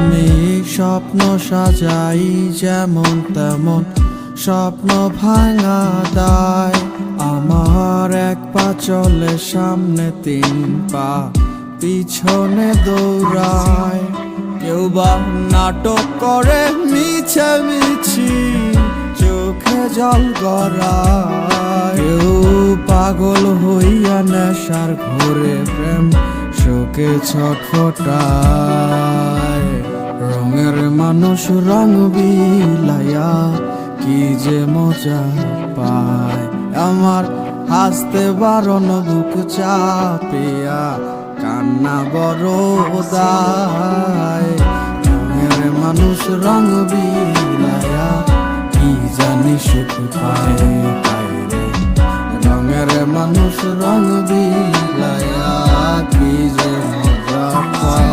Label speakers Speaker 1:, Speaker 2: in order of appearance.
Speaker 1: আমি স্বপ্ন সাজাই যেমন তেমন স্বপ্ন ভাঙা দায়। আমার এক পা চলে সামনে, 3 পা পিছনে দৌড়ায়। কেউ বা নাটক করে মিছে মিছি, চোখে জল গড়ায়। কেউ পাগল হইয়া নেশার ঘোরে প্রেম শোকে ছটফটায়। রঙের মানুষ রং বিলাইয়া কি যে মজা পায়। আমার হাসতে বারণ বুক চাপিয়া, কান্না বড় দায়। রঙের মানুষ রং বিলাইয়া কি জানি সুখ পায় রে। রঙের মানুষ রং বিলাইয়া কি যে মজা পায়।